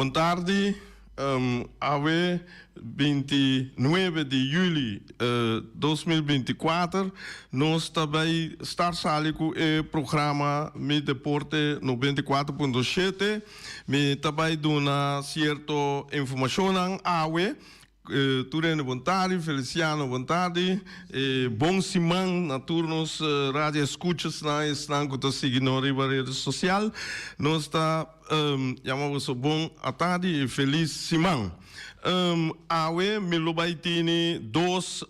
Boa tarde. Ave 29 de julho 2024, nós também estamos com o programa Mi Deporte 94.7. Me também dá certa informação à Ave. Tureno, boa tarde. Feliciano, boa tarde. Bom Simão, na turnos rádio escutas na estanco da seguidora e rede social. Nós está chamamos bom à tarde e feliz Simão. Awe me lobaitini duas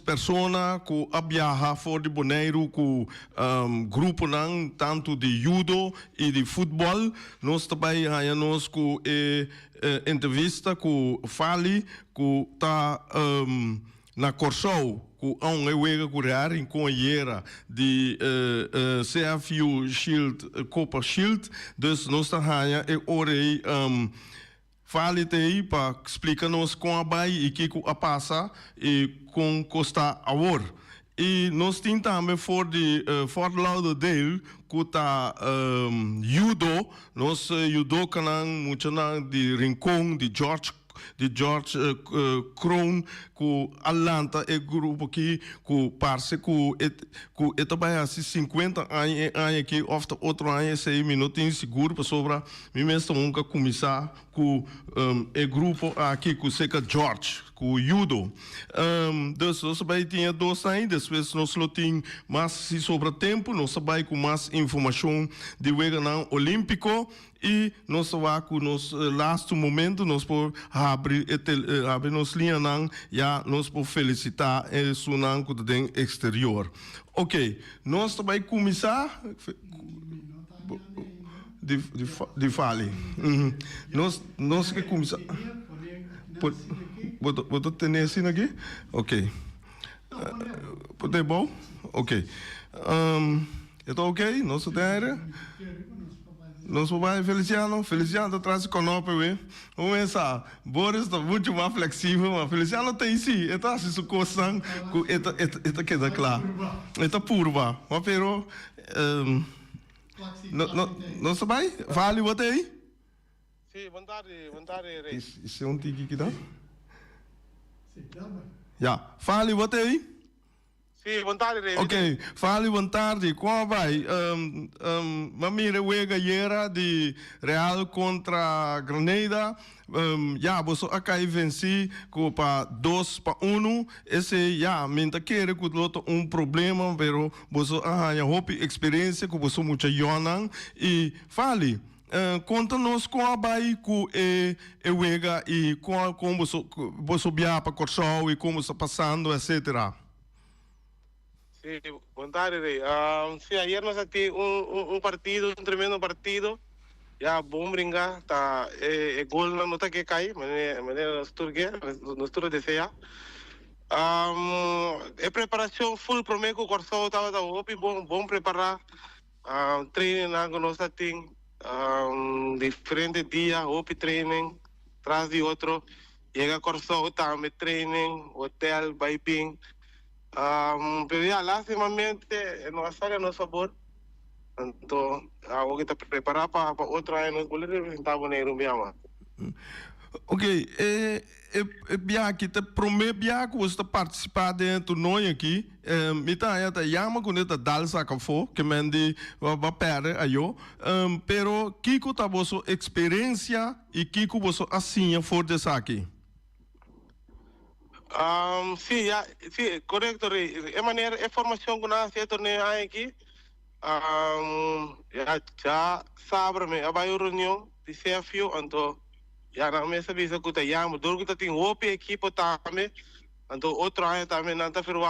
pessoas que viajam fora de Bonaire com grupo não tanto de judo e de futebol. Nós também temos com entrevista com Fali que está na Corsou com wega curar em conheira de CFU Shield Copa Shield. Dus nós está e orei fale aí para explicar-nos como a vai e que a passa e com custa a hora. E nós temos também fora de Fort Lauderdale que está judo, nós judo canang muito de Rincon, de George Crown, com Atlanta, é grupo aqui, com parce, com também assim 50 anos aqui, outro ano, 6 minutos, seguro, para sobra, me mesmo nunca começar com o grupo aqui, com seca George, com judo. Dus nós também tinha 2 anos, depois nós temos mais, se sobra tempo, nós também com mais informação de o olímpico. E nós vamos com nos last momento nós por abrir nos linha já nós por felicitar o sunanco do exterior. Ok, nós também começar de fale. Nós que começar. Pode ter assim aqui? Ok. Pode bom? Ok. É ok? Nós temos nós vamos Feliciano traz conosco, vamos pensar, Boris está muito mais flexível, mas Feliciano tem sim, está se sucoçando, está queda claro, está purba, mas pero, nós vai, fale o aí? Sim, boa tarde, Reis. Isso é um tiki que dá? Já, fale o aí? Sim, boa tarde, Reis. Ok, fale boa tarde. Como vai? Mamira Wega Yera de Real contra Granada. Já, você acá venci para 2-1. Esse já, minta querer que outro problema, pero você já hope experiência que você muito yonan e fale. Conta-nos como vai com o Wega e como você viaja para Corsol e como está passando, etc. Sí, buenas tardes, Rey. Sí, ayer nos sentí un partido, un tremendo partido. Ya, bom brincar, tá, gol não está que cai, maneira nos turques deseja. Preparação full para mim, que o Corsol estava bom preparar. Training na nós tem diferentes dias, training, traz de outro. Chega Corsol, também training, hotel, viping. Pero ya, lástimamente, no sale a nuestro favor. Entonces, algo que está preparado para otro año, nos puede representar Bonaire, mi amor. Ok, te prometo que você participar dentro do torneio aqui. Me tá chama quando está dal saca fo, que mende vai perder aí. Pero Kiko tá vossa experiência e Kiko vossa assim for desse aqui. Sí, ya, sí, correcto, Rey. De manera, es formación que nada se torneo aquí. Ya sabe, me hay una reunión de CFU, entonces ya no me sabe si que te llamo. Durante que tengo otro equipo también, entonces otro año también nada pero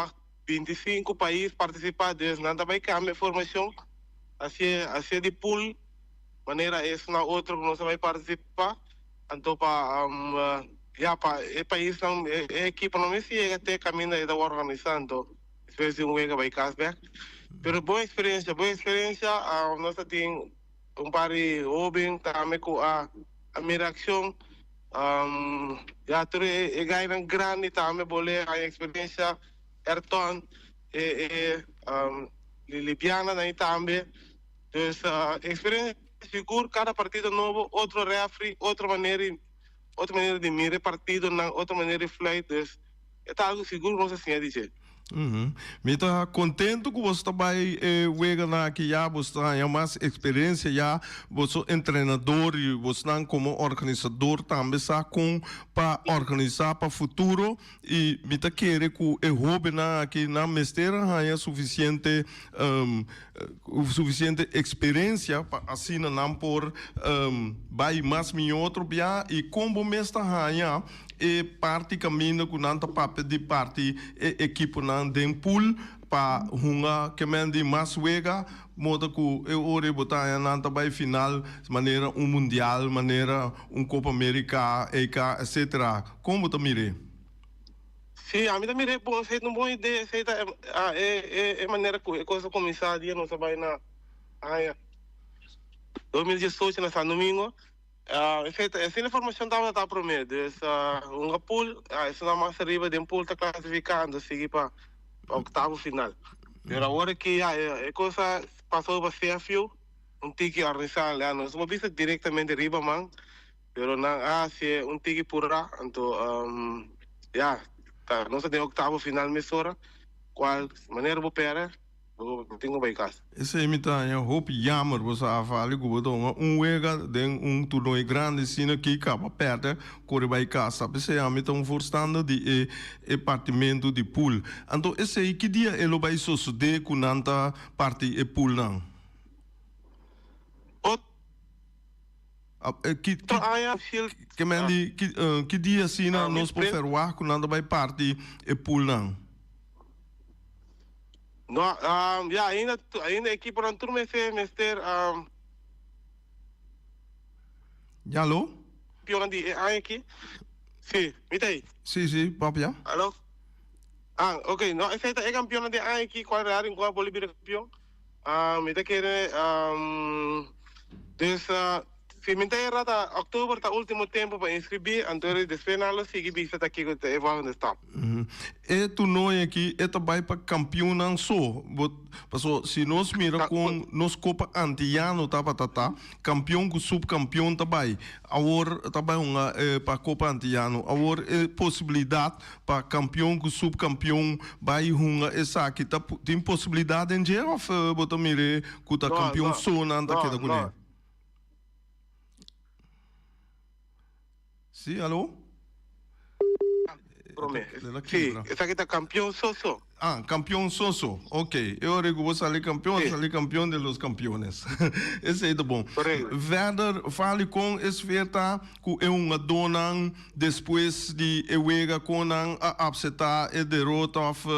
25 países participantes, nada vai cambiar formación, así de pool, manera es una otra que no se va a participar, entonces para ya, para el país, el equipo no me sigue este camino de estar organizando, espero que un juego va a casar. Pero boa experiência, nós temos par de jovens também com a minha reação, já tudo é grande também, bolé, a experiência, Ayrton, Liliana também, então, experiência seguro, cada partido novo, outro referee, outra maneira de mirar partido, outra maneira de flight, dus é algo seguro, não sei se é dizer. Me está contento que você vai jogar aqui já, você tem mais experiência já, você é treinador e você não como organizador também está com para organizar para o futuro e me está querer que o hobby aqui na mestra tenha suficiente experiência para assim não por vai mais me outro bia e como mestra tenha e parte caminho com nanta papel de parte equipe nan den pool para hunga que mende mais wega modo que eu ore botar nanta vai final maneira mundial maneira Copa América EK etc. Como tu mire? Sim, a mim também é bom, é uma boa ideia, é maneira que a coisa começar dia não vai na 2018 na domingo. Essa informação estava para mim, um pool, isso não mais arriba de pool está classificando, seguir para o oitavo final. Mas agora que a coisa passou para CFU, tique organizar, não somos visto diretamente arriba, man, mas não se tique por lá, então, tá, não sei de oitavo final mesora, qual maneira vou pegar. Tenho bem casa. Esse é a hope jammer você a falar que wega de torneio grande assim aqui acaba perto corre vai casa esse é um forstando de departamento de pool então esse aí que dia ele vai suceder com nanta parte e pool não que dia assim nós podemos falar com nanta vai parte e pool não no, ainda a equipe não turma é mister alô? Campeão de aqui? Sim, me aí? Sim, papi. Alô? Ok, não, esse é campeão de aqui, qual é em qual Bolívia campeão? Me tá querendo, se me tem rata outubro tá último tempo para inscrever, então depois nós seguir vista aqui que é vão estar. E tu não é aqui, é também para campeão não só, porque se nós mira com nos Copa Antiano tá campeão com subcampeão também, agora também uma para Copa Antiano, agora é possibilidade para campeão com subcampeão vai uma essa aqui tá tem possibilidade em geral, botar mire que tá campeão só não tá que da Sim, alô? Sim, essa aqui está campeão Soso. Campeão Soso, ok. Eu digo, vou sair campeão de los campeones. Esse é bom. Verder, fale com esse verta que é uma dona depois de ewega com a absetar e derrota of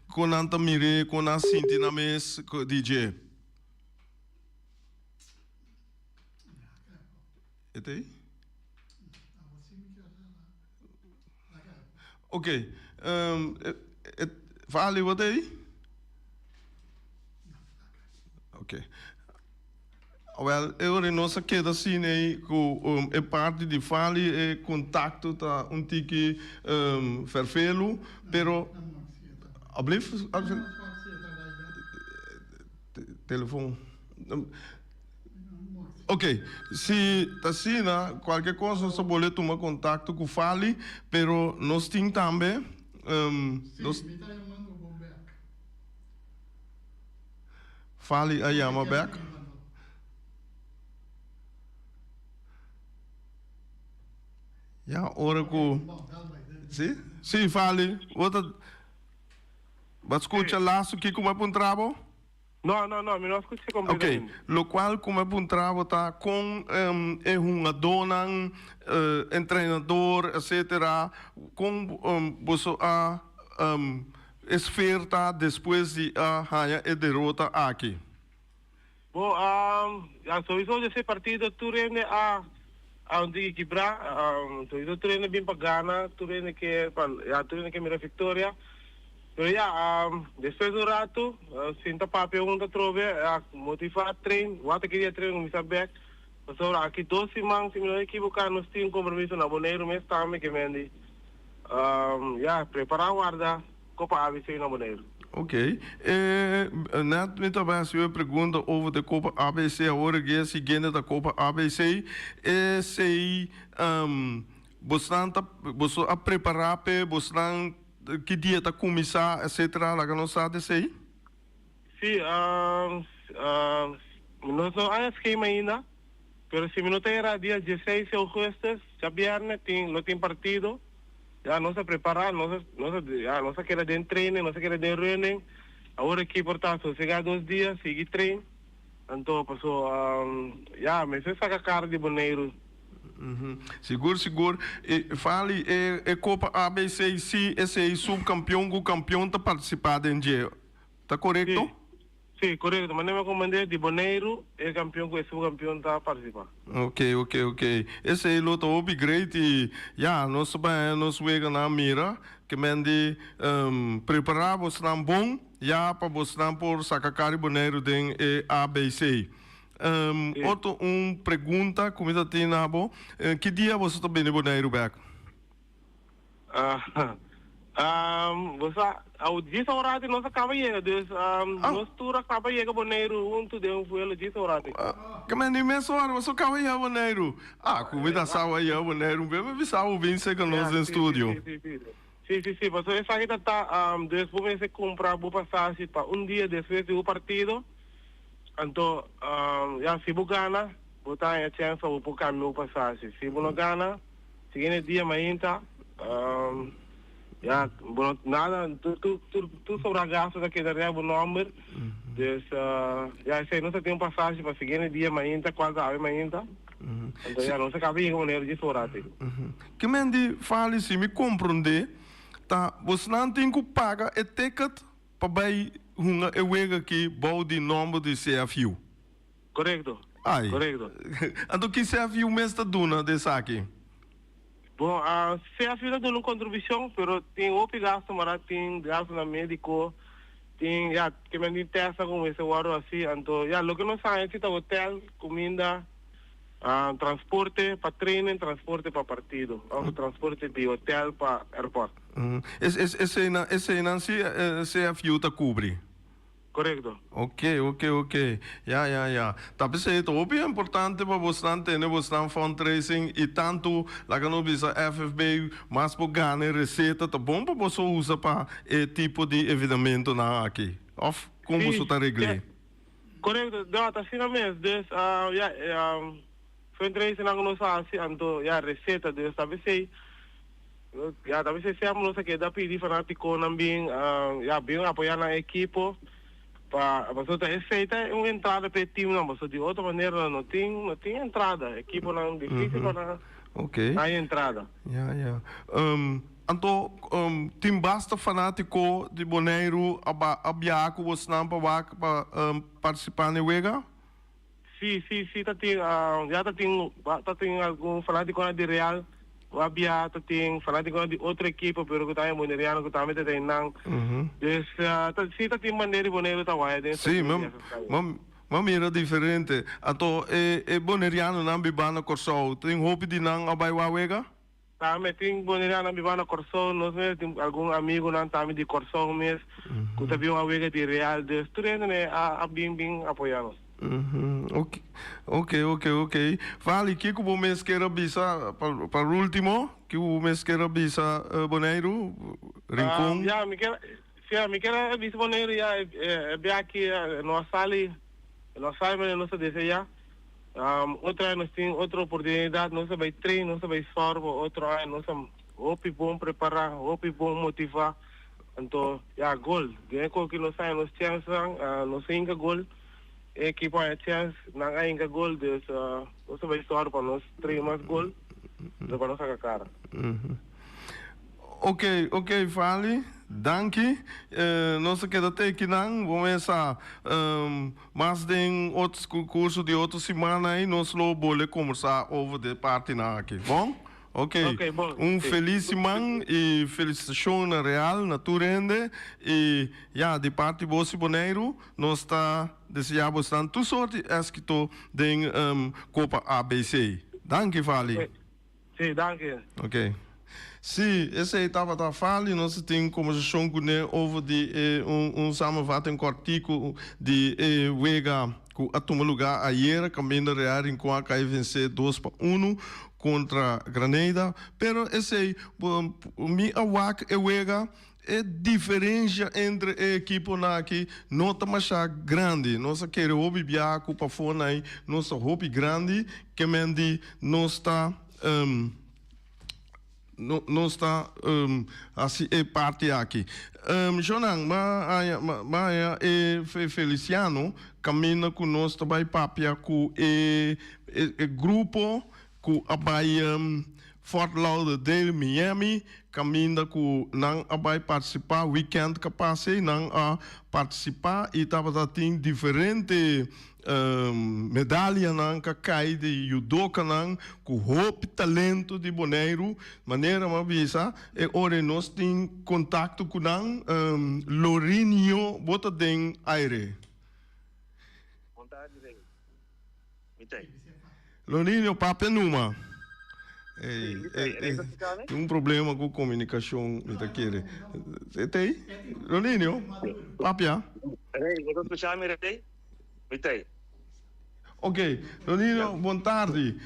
com a tamire com a sintina mes DJ. Ete aí? Ok. Fale wat aí? Ok. Well, eu não sei que assim aí com é parte de fale e contato tá tique vervelo, pero alblief telefone. Ok, se tá assim, qualquer coisa só pode tomar contato com o Fale, pero nós temos também. Fale a chama back. Ja, ora com. Sim, Fale. Outra. Mas escuta lá, o que como é para um trabalho? Não, me não escute completamente. Ok, lo qual como é um trabalho tá com uma dona, treinador, etc. Com você a esferta depois de a raia e derrota aqui. Bom, sowieso esse partido turene a onde quebrar, sowieso turene bem para Ghana, turene que mira vitória. Pero depois do rato, sinta papel onde trove, motivar treino, o ato queria treino no Isabek. Então, aqui 12 semanas, se não equivocar, nós temos compromisso na Boneiro, mas também que vende. Preparar a guarda, Copa ABC na Boneiro. Ok. Net met daarbij je pergunta over de Copa ABC. Agora que é seguinte da Copa ABC. Se você a preparar para você que dia tá começar, etc. Lá que não sabe sei. Sim, nós não há esquema ainda, pero se não tem dia 16 de agosto, já viernes tem partido. Já nós a preparar, nós quer de treino, nós quer de running. Agora aqui portanto, chegar 2 dias, seguir treino. Então, passou, já, mas essa é a cara de Boneiro. Seguro. Fale, Copa ABC, se esse subcampeão, o campeão tá participando em dia. Tá correto? Sim, correto. Mas não é comandante de Boneiro, é campeão que o subcampeão tá participando. Ok. Esse é o outro upgrade e, já, nós vamos na mira, que mende preparar você bom, já, para você por sacacari Boneiro de ABC. Outra pergunta, como eu tenho na boa, que dia você está bem de Boneiro, Beck? Você, ao 10 horas nós acaba chegando, nós tour acaba chegando Boneiro, de foi 10 horas. Que mende imenso hora, você acaba chegando Boneiro. Comida sal aí, Boneiro, bem, mas o Vince que nós em estúdio. Sim, mas essa aqui tá, depois você comprar boa passagem para dia depois do partido. Então, já se você gana, você tem a chance de buscar meu passagem. Se você não gana, seguinte dia ainda, já, nada, tu sobre gasto daqui da real número, já sei, não tem um passagem para seguinte dia ainda, quase ainda. Então, já não se acaba de maneira de fora. Que mende fale se me compreender, tá? Você não tem que pagar o ticket para vai eu vejo aqui o nome de CFU. Correto. Correto. Então que CFU mesmo está dando desse aqui? Bom, a CFU está dando contribuição, mas tem outro gasto, mas tem gasto na médico, tem, já, que me interessa com esse valor assim, então, já, o que nós sabemos é hotel, comida, transporte para treino, transporte para partido, transporte de hotel para aeroporto. Esse não CFU está cobre? Correto. Ok. Já. Tá pensando, o bem importante para você ter fundraising e tanto lá que não bisa FFB, mas para ganhar receita, tá bom para você usar para esse tipo de evitamento na aqui. Of como você está reglando? Correto, tá assim mesmo. Fundraising na nossa então já receita de estabelecer. Já talvez se nós que dá pedir fanático também, já bem apoiar na equipe. Para você receita é uma entrada para o time, não, mas de outra maneira não tem entrada. A equipe não difícil para a entrada. Já. Então, tem basta fanático de Boneiro abiaco você não para participar na Wega? Sim, já tem algum fanático de Real. O Abiato tem fanático de outra equipe, pero que está em Boneriano, que também tem não. Então, sim, tem maneira de Boneiro tá vai. Sim, mas mira diferente. Então, Boneriano não bibana Corsol, tem roupa de não abai wawega? Também tem Boneriano bibana Corsol, nós tem algum amigo não também de Corsol mesmo, que também uma wega de Real, de tudo né, a bem apoiando. Ok. Fale que o mês queira bisa para o último, que o mês queira bisa Boneiro, Rincón. Já, me quer bisa Boneiro, já, é aqui, nós saímos, nós deseja. Outra ano nós temos outra oportunidade, nós vai treinar, nós vai sorbo, outro ano nós vamos bom preparar, vamos bom motivar. Então, já, gol. Ganha que nós saímos, nós temos, nós temos gol. Equipa a chance não ganha gol, então você vai estar para nós 3 mais gol, para nós sacar cara. Ok, fale, danke. Nós queda até aqui não, vamos começar mais de outros cursos de outra semana aí, nós vamos conversar over de parte na aqui, bom? Ok, bom. Feliz semana e felicitação na Real, na Turende e de parte de Boneiro, nós está desejamos tanto sorte escrito de Copa ABC. Danke, Fali. Sim, danke. Ok. Sim, esse aí estava falando, nós temos conversação com ele over de samenvatting artigo de Wega que a tomar lugar ayer, caminho real em que cai vencer 2-1 contra Granada, pero esse aí, mi awak e Wega é diferença entre a equipe aqui, não está mais grande, nossa quer hobby biaco para fora aí, nossa hobby grande, que mendi não está não está assim é parte aqui. Jonan, mas Feliciano caminha conosco também papia com o grupo que abai Fort Lauderdale, Miami, caminha com não abai participar weekend que passei não a participar e estava tendo diferente medalha não que cai de judoca não com hope talento de Bonaire maneira uma visa e ora nós tem contato com não Lourinho bota den aire Lourinho papo numa tem um problema com comunicação me querer tem Lourinho papia Ok, Ronino, boa tarde.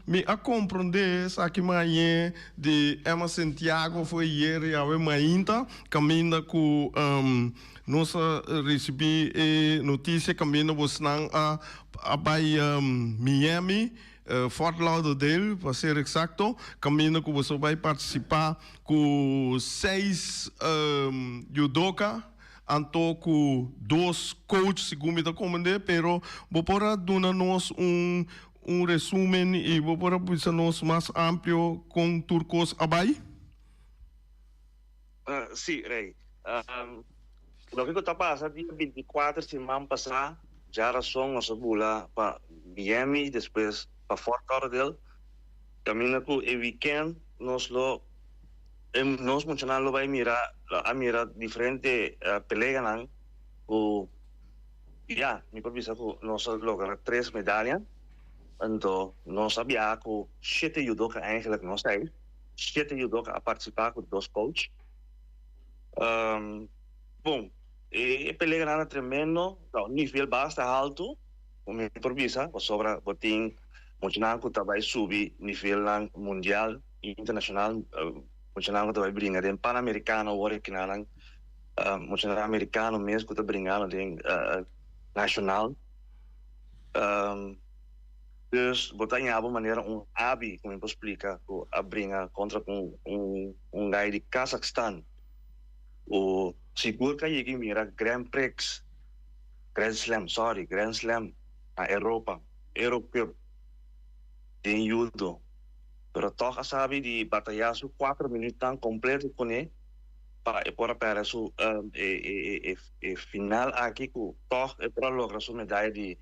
Me a compreender que amanhã de Emma Santiago foi hier e a mainta caminha com nossa recebi notícia caminha você não a Miami Fort Lauderdale, para ser exato, caminho que você vai participar com 6 judoka anto com 2 coaches segundo me comandei, pero vou para dar-nos resumen e vou para nos mais amplo com turcos abai? Sim, Rei. O que está passando dia 24 semana passada, já era só nossa bula para Miami, depois para Fort Lauderdale. Caminho com o weekend, nós mencionamos vai mirar diferente peleas nan o ya mi provisa ko nós logra 3 medalhas então nós sabia que 7 judoka eigenlijk nós sei 7 judoka a participar com 2 coach bom e pelea nan tremendo o nível basta alto o mi provisa o sobra botin mencionamos que vai subir nível nan mundial internacional mencionamos que vai brincar em pan-americano agora que não mencionamos americano mesmo que brincar em nacional dus botar em alguma maneira abi como eu explica a brincar contra guy de Cazaquistão o seguro que ele mira Grand Slam na Europa europeu em judo pero toch sabe de batalhar 4 minutos tão completo com ele para su final aqui que toch para lograr sua medalha de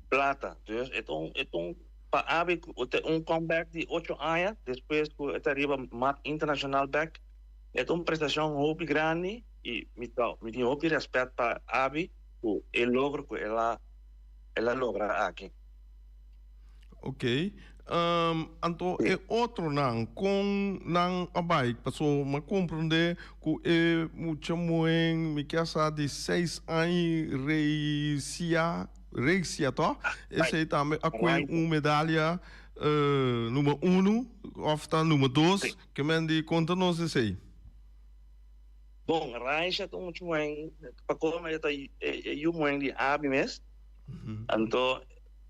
plata. Então para comeback de 8 anos depois que arriba mat internacional back uma prestação muito grande e me tem muito respeito para Abi o logro que ela logra aqui. Ok. Anto é outro não com não abai passou me compreender que é muito muito me quer de 6 anos reisia tá esse aí também a uma medalha número 1 ou número 2 que me de conta-nos esse aí. Bom, Raíssa é muito muito para como é muito de Abi mesmo então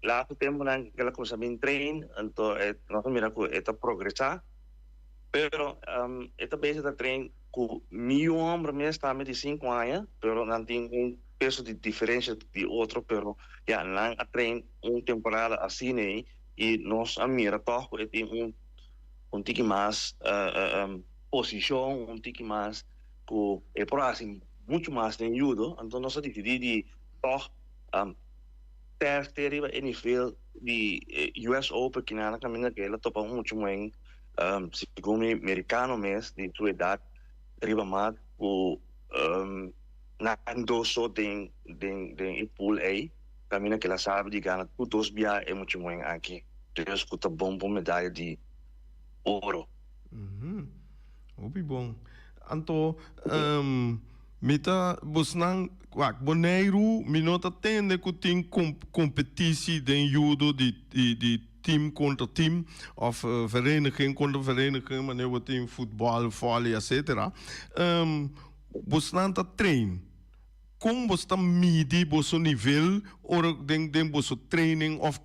lá que tempo na que ela começa a treinar então nós mira que está progressar pero esta vez está trein com meu homem mesmo está de 5 anos pero não tem peso de diferença de outro pero já não a trein temporada assim né e nós a mira toch tem tique mais posição tique mais com é próximo muito mais tem judo então nós decidimos toch terceira nível de US Open que na caminha que ela topa muito muito segundo americano mesmo de sua idade arriba mais o na doso tem pool A caminha que ela sabe de ganhar todos bia é muito muito aqui Deus que tá bom medalha de ouro Opi bom. Anto, mita bosnang wak Bonaire, minota tende ku ting competitie den judo die team contra team of vereniging contra vereniging, wanneer we team voetbal, volley, etc. Bosnang ta train. Como você mide o nível ou den você training of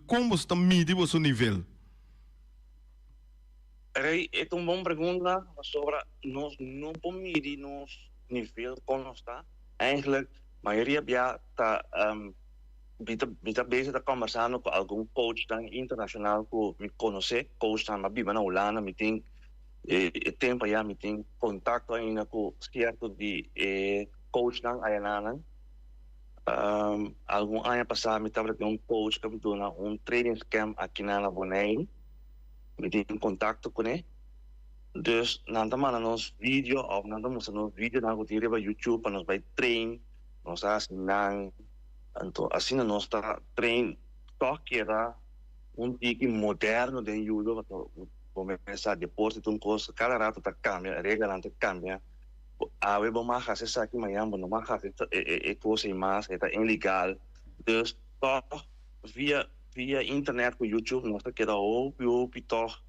como você mide o nível? É uma boa pergunta sobre nós não podemos medir nosso nível como está. Eigenlijk, a maioria está bezig te conversando com algum coach internacional que me conhece, coach na Biba na Holanda, me tem tempo já me tem contato ainda com certo de coach na Ayanana. Algum ano passado me estava com um coach que me deu um training camp aqui na Bonaire. Me tem contato com ele. Dus nanti mana nos video of nanti musa nos video na kutiri ba YouTube pa nos by train nos asinang anto asina nos ta train toch kira tiki moderno den judo começa depois de coisa cada rato tá cambia regra não cambia a we bom marca se aqui manhã bom marca coisa mais é ilegal dus toch via internet com YouTube nos ta kira o toch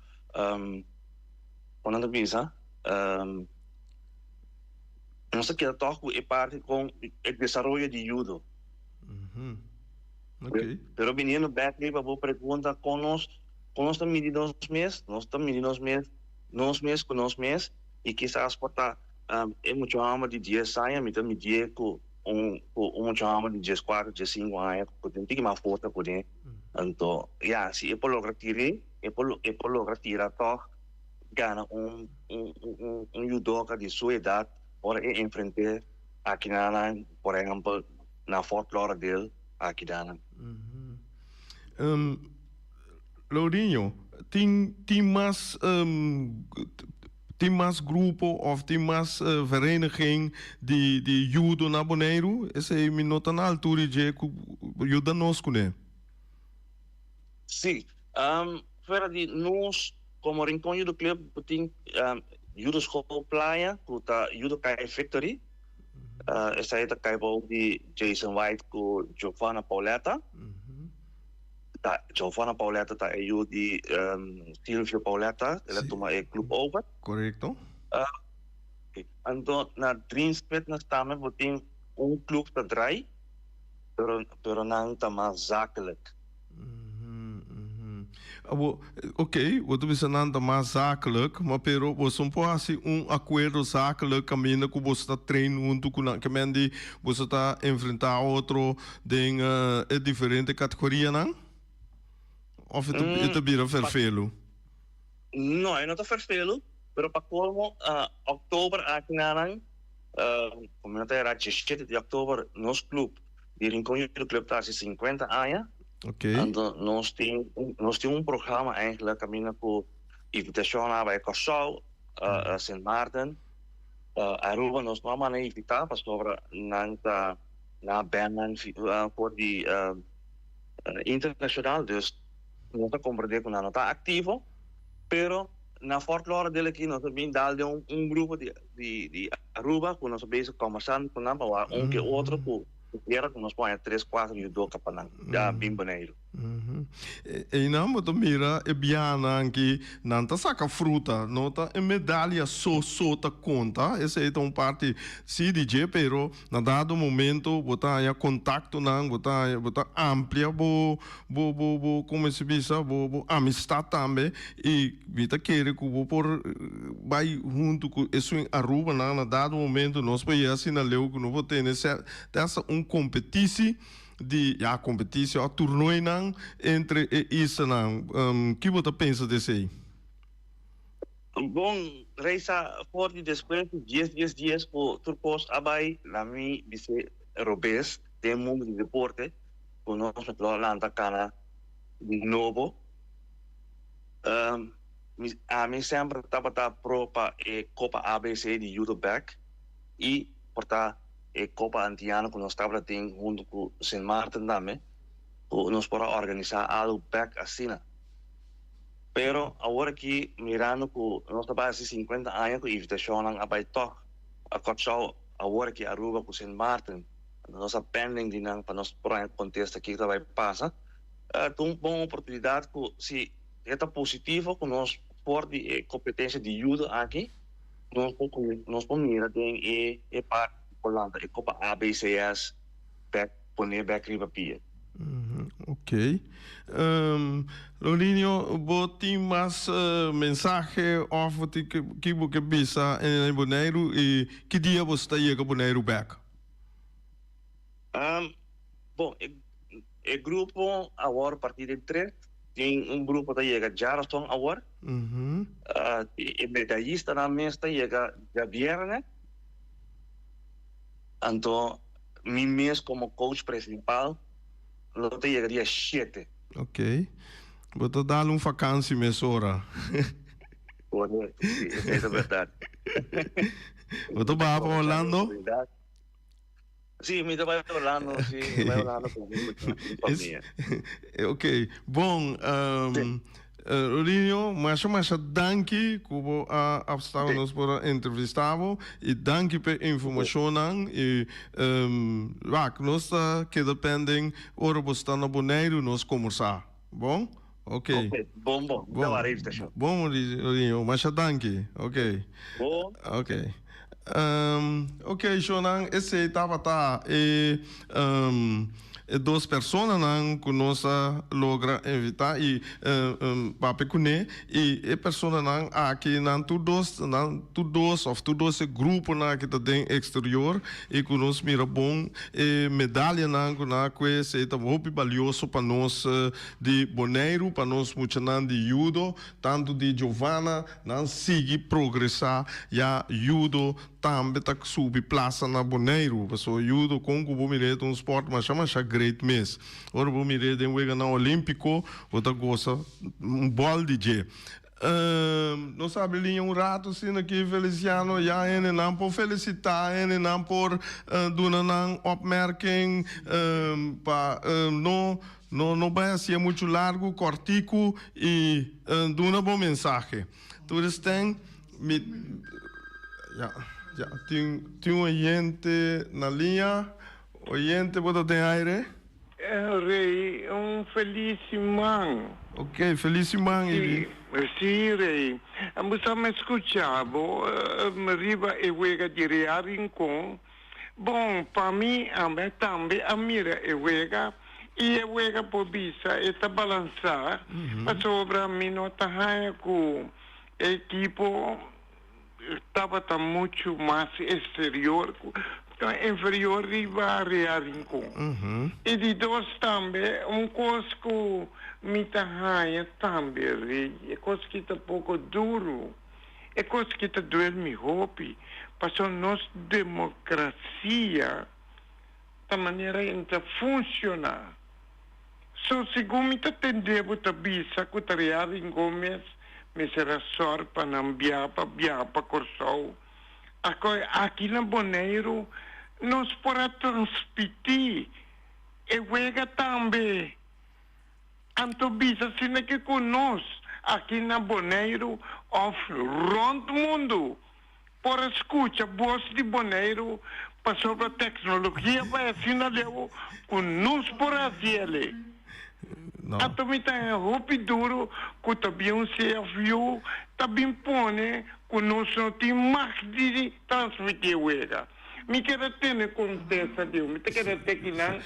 quando visa não se quer tocar é parte com o desenvolvimento de judo. Okay. Pero menino back para boa pergunta com nós também de nós mesmos com nós mesmos e quizás porta é muito ama de 10 anos me também dia com muito ama de 14, 15 anos que tem que mais forte por ele. Então, se é por lograr tirar tocar gana judoka de sua idade para enfrentar aqui por exemplo, na Fort Lauderdale aqui Lourinho, tem mais grupo of tem mais vereniging de judo na Bonaire? Esse é minota na altura de ajuda nós com ele. Sim, fora de nós como Rincón Judo Club tem Judo School Playa, que está Judo Kai Factory. Essa aí está caibo de Jason White com Giovanna Pauletta. Giovanna Pauletta está aí de Silvio Pauletta, ela toma o club over. Correto. Então, na Dreamspet nós também tem club que trai, pero não está mais zakelijk. Ok, wat we zijn aan de maar zakelijk, maar pero we zijn pas acordo zakelijk caminho que você está treinando com que mendi você está enfrentar outro ding diferente categoria não? Of het bira vervelo? Não, não está vervelo, pero para como outubro aqui na como não era 17 de outubro nosso clube de Rincón Judo Club está há 50 anos. Okay. En nós temos programa eigenlijk caminho com invitação bij Curaçao, Sint Maarten, Aruba nós não vamos invitar para sobre na band voor die internacional, dus nós estamos compreendendo que não está ativo, pero na Fort Lauderdale aqui nós também dá grupo de Aruba que nós bezig conversando com nós, que outro era que nós põe 3, 4 judoka para já bem Bonaire. E não, mas mira, é biana que não tá saca fruta, não tá medalha só tá conta. Essa é uma parte CDG, pero na dado momento botar aí contato não, botar amplia, como se diz, amistade também e vita querer que vou por vai junto com isso em Aruba na dado momento nós podemos assim na leu que não vou ter nessa competição de competição, a torneio não entre isso não. Que você pensa desse aí? Bom, reisa for de después 10 dias por turcos abai na mi dice Robes de mundo de deporte con nós na Holanda cana de novo. A mim sempre estava pro para Copa ABC de Judo Back e portar Copa Antiana que nós estava tem junto com Sint Maarten também, que nós para organizar algo back assim. Pero agora que mirando que nós trabalhamos 50 anos com invitação ng abay talk, a kotsaw agora que Aruba com Saint Martin, nós pending din ang panos prime contest aqui que vai passar, tem uma oportunidade que se é positivo que nós for de competência de judo aqui, nós podemos mirar tem para Holanda, e Copa ABCS back poner back riba pia. Ok. Lorinho, botem mais mensagem of que você bisa em Bonaire e que dia você está aí com Bonaire back? Bom, o grupo agora a partir de 3 tem grupo que chega Jaroston agora. O medalhista na mesa chega já viernes. Então, mim mesmo como coach principal lo te llega dia 7. Ok. Vou te dar uma vacância nessa hora. Correto, é verdade. Vou te para Orlando? Sim, me vai para Orlando, sim, vai Orlando com família. Ok. Bom, Rinho, mas danke kubo afstamos por entrevistavo e danke per informação e nós que dependem ora bostana boneiro nós conversar. Bom? Ok. Bom. Bom, Rinho, mas danke. Ok. Bom. Ok. Ok, Shonan, esse estava duas pessoas que nós logra evitar e para cune e pessoas aqui não todos esse grupo que está dentro exterior e que nós mira bom e medalha que se está muito valioso para nós de Bonaire, para nós muito de judo, tanto de Giovanna, não sigue progressar já judo também está subir plaça na Bonaire, porque judo com o mirete um esporte mas chama great miss. Ora o mirete em wega na olímpico, outra coisa bol de je. Não sabe linha rato sim aqui Feliciano já ele não por felicitar ele não por dona não opmerking para não vai ser muito largo cortico e dona boa mensagem. Todos têm já tem oyente na linha. Oyente, você tem aire? Rei, feliz man. Ok, feliz man. Sì, Rei. Você me escuchava, riba e wega de rincon. Bom, para mim, também, a mira e wega, e a wega por bisa, e tá balançar, mas sobre a mim, não tá com equipo, estava muito mais exterior, inferior riba a rincon. E de dois também, coisa que me tahanha também, é coisa que está pouco duro, é coisa que está doer me roupa, para a nossa democracia, da maneira em que funciona. So, segundo me entendeu, tá bisa, que tá rincon me será sorte para não biapa corsou. Aqui na Bonaire, nós podemos transmitir e wega também. Anto bisa assim que conosco aqui na Bonaire, of rond mundo, por escuta voz de Bonaire, para sobre a tecnologia, vai assim na leu conosco por assim. Ato mi tem roupa duro, que também um CFU, também põe, que nós não temos mais de transmitir o ega. Me quero ter contexto de me quero ter que não,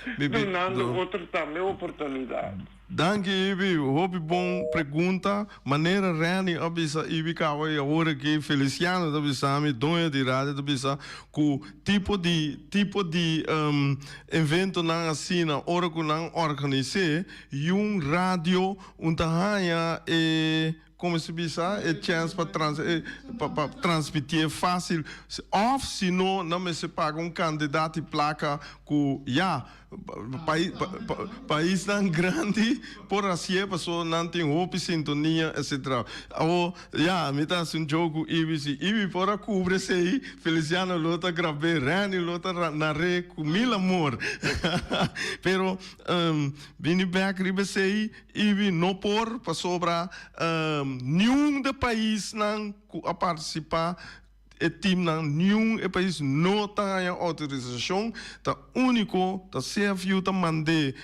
dando outra também oportunidade. Danke, Ibi. Hope bom pergunta. Maneira rani abisa Ibi kawai agora que Feliciano da bisa me donha de rádio da bisa com tipo de evento na assina hora que não organize rádio tahanha e como se bisa é chance para transmitir fácil. Of se não me se paga candidato e placa que país tão grande, por assim a pessoa não tem roupa, sintonia, etc. Ou, me tá um jogo, e para cobrir isso aí, Feliciano lota gravei, Rani lota narrei com mil amor. Pero, vini back ribe sei, e não por, para sobra, nenhum de país não a participar, o time não, nenhum país não tem autorização, tá único, tá CFU tá mande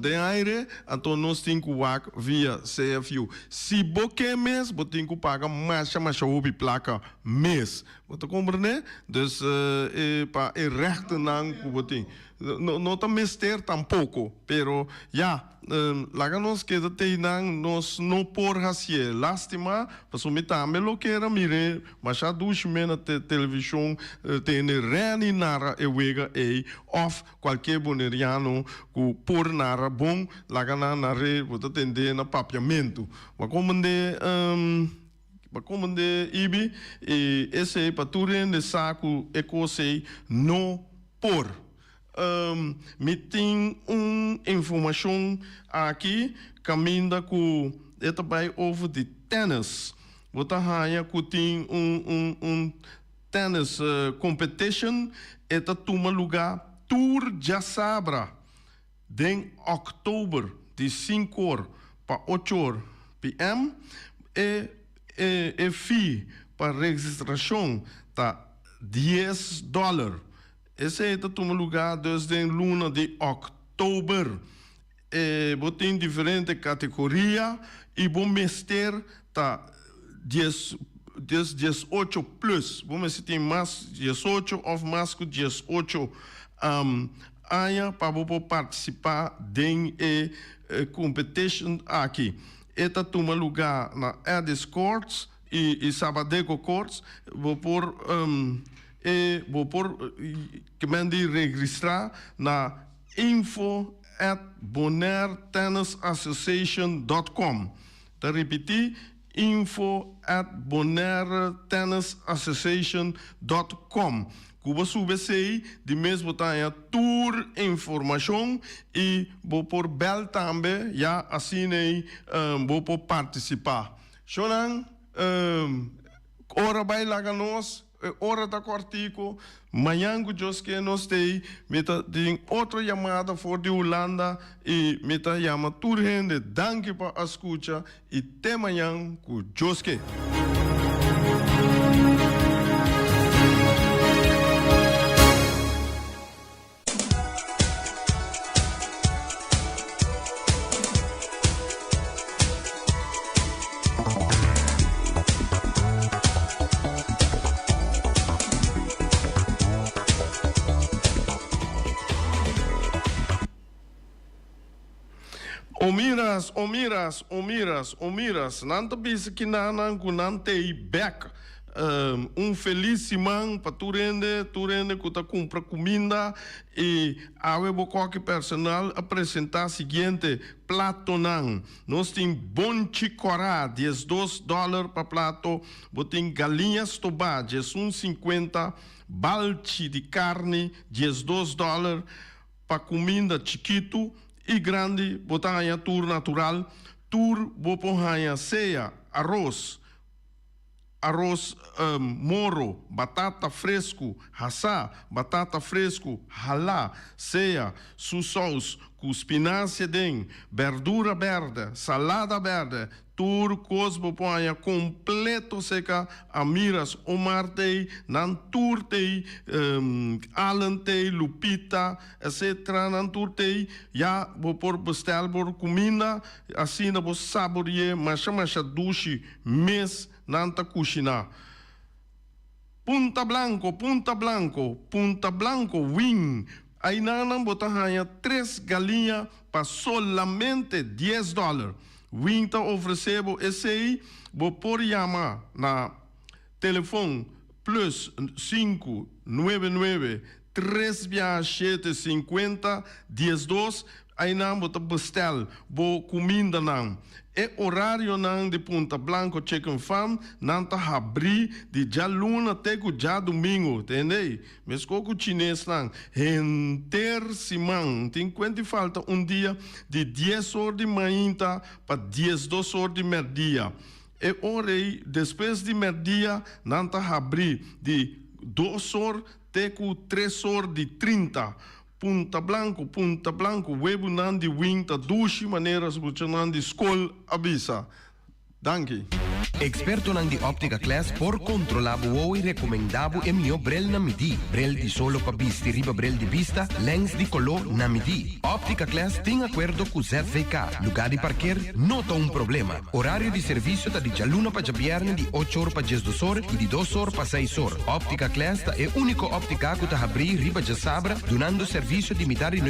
de aire, então nós temos que work via CFU. Se você mesmo, você tem que pagar mais o placa mês. Você compreende? Então, para o resto não que você tem. Não está mister tampouco, pero lá nós que tem nós não por assim, lástima, mas o também lo que era mire, mas já duas na televisão tem reni nara e wega e of qualquer boneriano que por nara bom, lá na nare, você tem na papiamento, mas como de ibi e esse paturen de saco ecosei não por me tem informação aqui caminda com também over de tênis. Você hanya que tem tennis competition eta toma lugar Tour Jasabra em outubro de 5 horas para 8 horas p.m. e fee para registração tá $10. Esse é o lugar desde luna de outubro. Tem diferentes categorias e bom mester tá 18 plus. Vamos se tem mais 18 ou mais que 18 anos para participar de competition aqui. Esta toma lugar na Edis Courts e Sabadeco Courts. Vou por que mande registrar na info@bonairtennisassociation.com. Tá repetir, info@bonairtennisassociation.com. Cuba sube sei de mesmo tá tour informação e vou por bel também assim vou por participar. Chonan ora vai lá nós hora da cortico, manhã que nós tem, outra chamada for de Holanda e meta chama toda gente, danke para a escuta e até manhã com Joske. Omiras, nanta bisa que nanan kunante back. Feliz semana para turende que tá compra comida e ave bocoque personal apresentar seguinte plato nan. Nós tem bom chicorá, $12 para plato, botem galinhas tobá, $1,50, balchi de carne, $12 para comida chiquito e grande, botar aí tour natural, tour boponhanha ceia, arroz moro, batata fresco, hassá, batata fresco, halá, ceia, susous, com espinafre den, verdura verde, salada verde, tour cosbo ponha completo seca, amiras, omar tei, nan tour tei, alan tei, lupita, etc. nan tour tei, vou por bestel por comida, assim vou saborear, macha dushi, mês, nanta cucina. Punta Blanco, wing. Aí nanam botahanha 3 galinhas para solamente $10. Wing tá oferecendo esse aí, vou por chamar na telefone plus 599 36750 12. aí não bota bestel, bo comida não. E horário não de Punta Blanco Chicken Farm, não tá abrir de já luna até já domingo, entendeu? Mas coco chinês não, enter simão, tem quanto falta dia de 10 horas de manhã para 12 horas de meio-dia. E ora, depois de meio-dia, não tá abrir de 2 horas até 3 horas de 30. Punta Blanco, webo nan di winta dushi maneiras buchanan di skol abisa. Danke. Experto nang di Optica Class por controlabo o recomendabo e mio brel na midi. Brel di solo pa bisti riba brel di vista, lens di color na midi. Optica Class tem acordo com ZVK. Lugar de parquear, nota um problema. Horário de serviço tá de jaluna pa jabierne di 8 horas pa 12 horas e di 2 horas pa 6 horas. Optica Class tá é único óptica que tá abrir riba de sabra, donando serviço de mitad